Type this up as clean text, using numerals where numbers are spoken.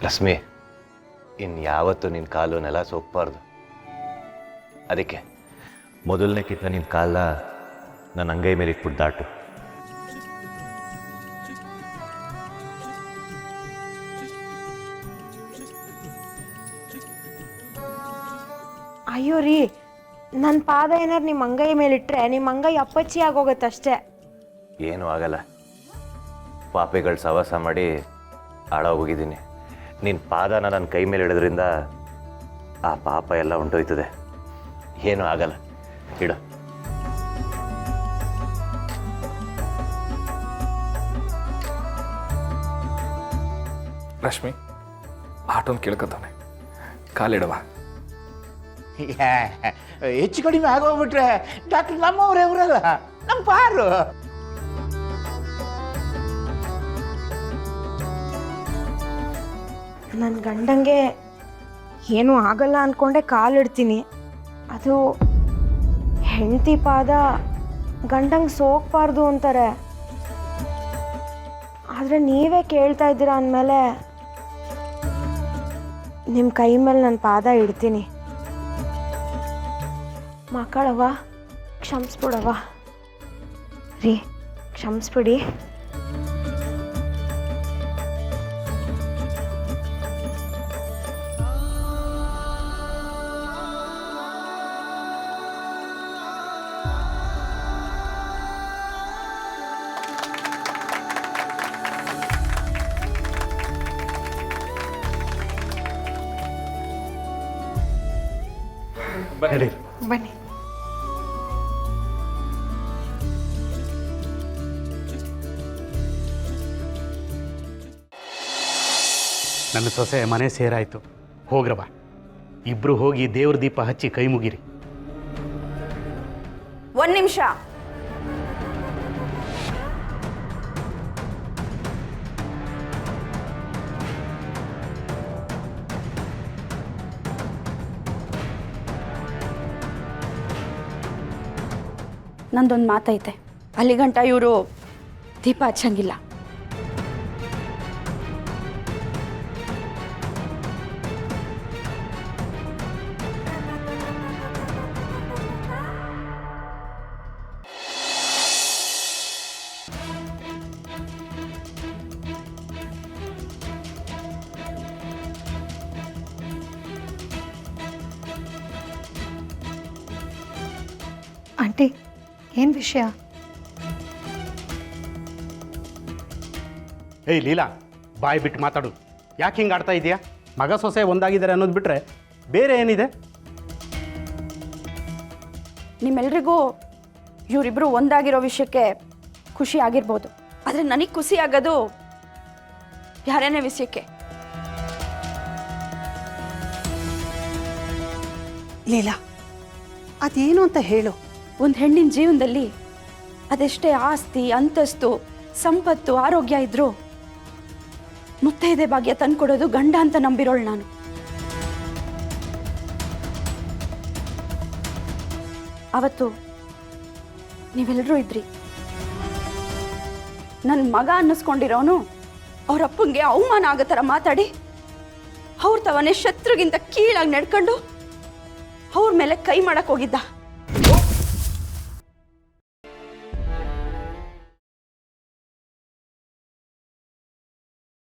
ರಶ್ಮಿ, ಇನ್ಯಾವತ್ತೂ ನಿನ್ನ ಕಾಲು ನೆಲ ಸೋಕ್ಬಾರ್ದು. ಅದಕ್ಕೆ ಮೊದಲನೇ ಕಿತ್ತ ನಿನ್ನ ಕಾಲ ನನ್ನ ಅಂಗೈ ಮೇಲೆ ಇಟ್ಬಿಟ್ಟು ದಾಟು. ಅಯ್ಯೋ ರೀ, ನನ್ನ ಪಾದ ಏನಾರು ನಿಮ್ಮ ಅಂಗೈ ಮೇಲಿಟ್ರೆ ನಿಮ್ಮ ಅಂಗೈ ಅಪ್ಪಚ್ಚಿ ಆಗೋಗತ್ತಷ್ಟೇ. ಏನೂ ಆಗಲ್ಲ. ಪಾಪಿಗಳು ಸವಾಸ ಮಾಡಿ ಹಾಳಾಗೋಗಿದ್ದೀನಿ. ನಿನ್ನ ಪಾದನ ನನ್ನ ಕೈ ಮೇಲೆ ಇಡೋದ್ರಿಂದ ಆ ಪಾಪ ಎಲ್ಲ ಹೊಂಟೋಯ್ತದೆ. ಏನೂ ಆಗಲ್ಲ, ಇಡು. ರಶ್ಮಿ, ಆಟೋನ್ ಕೇಳ್ಕೊತಾನೆ, ಕಾಲಿಡವ. ಹೆಚ್ಚು ಕಡಿಮೆ ಆಗೋಗ್ಬಿಟ್ರೆ ಡಾಕ್ಟರ್ ನಮ್ಮವ್ರೆ ಅವರಲ್ಲ, ನಮ್ಮ ಪಾರು. ನನ್ನ ಗಂಡಂಗೆ ಏನೂ ಆಗಲ್ಲ ಅಂದ್ಕೊಂಡೆ ಕಾಲಿಡ್ತೀನಿ. ಅದು ಹೆಂಡತಿ ಪಾದ ಗಂಡಂಗೆ ಸೋಕ್ಬಾರ್ದು ಅಂತಾರೆ. ಆದರೆ ನೀವೇ ಕೇಳ್ತಾ ಇದ್ದೀರಾ ಅಂದಮೇಲೆ ನಿಮ್ಮ ಕೈ ಮೇಲೆ ನನ್ನ ಪಾದ ಇಡ್ತೀನಿ. ಮಕ್ಕಳವ್ವ, ಕ್ಷಮಿಸ್ಬಿಡವ್ವ. ರೀ, ಕ್ಷಮಿಸ್ಬಿಡಿ. ಬನ್ನಿ. ಬನ್ನಿ. ನನ್ನ ಸೊಸೆ ಮನೆ ಸೇರಾಯಿತು. ಹೋಗ್ರವ, ಇಬ್ಬರು ಹೋಗಿ ದೇವ್ರ ದೀಪ ಹಚ್ಚಿ ಕೈ ಮುಗಿರಿ. ಒಂದು ನಿಮಿಷ. ನಂದೊಂದು ಮಾತೈತೆ. ಅಲ್ಲಿಗಂಟ ಇವರು ದೀಪ ಹಚ್ಚಂಗಿಲ್ಲ. ಆಂಟಿ, ಏನು ವಿಷಯ? ಏಯ್ ಲೀಲಾ, ಬಾಯಿ ಬಿಟ್ಟು ಮಾತಾಡು. ಯಾಕೆ ಹಿಂಗೆ ಆಡ್ತಾ ಇದೆಯಾ? ಮಗ ಸೊಸೆ ಒಂದಾಗಿದ್ದಾರೆ ಅನ್ನೋದು ಬಿಟ್ಟರೆ ಬೇರೆ ಏನಿದೆ? ನಿಮ್ಮೆಲ್ರಿಗೂ ಇವರಿಬ್ಬರು ಒಂದಾಗಿರೋ ವಿಷಯಕ್ಕೆ ಖುಷಿ ಆಗಿರ್ಬೋದು, ಆದರೆ ನನಗೆ ಖುಷಿ ಆಗೋದು ಯಾರನೇ ವಿಷಯಕ್ಕೆ. ಲೀಲಾ, ಅದೇನು ಅಂತ ಹೇಳು. ಒಂದು ಹೆಣ್ಣಿನ ಜೀವನದಲ್ಲಿ ಅದೆಷ್ಟೇ ಆಸ್ತಿ, ಅಂತಸ್ತು, ಸಂಪತ್ತು, ಆರೋಗ್ಯ ಇದ್ರೂ ಮುತ್ತೈದೆ ಭಾಗ್ಯ ತಂದ್ಕೊಡೋದು ಗಂಡ ಅಂತ ನಂಬಿರೋಳು ನಾನು. ಅವತ್ತು ನೀವೆಲ್ಲರೂ ಇದ್ರಿ. ನನ್ನ ಮಗ ಅನ್ನಿಸ್ಕೊಂಡಿರೋನು ಅವ್ರ ಅಪ್ಪಂಗೆ ಅವಮಾನ ಆಗೋ ಥರ ಮಾತಾಡಿ ಅವ್ರ ತವನೇ ಶತ್ರುಗಿಂತ ಕೀಳಾಗಿ ನಡ್ಕೊಂಡು ಅವ್ರ ಮೇಲೆ ಕೈ ಮಾಡಕ್ಕೆ ಹೋಗಿದ್ದ.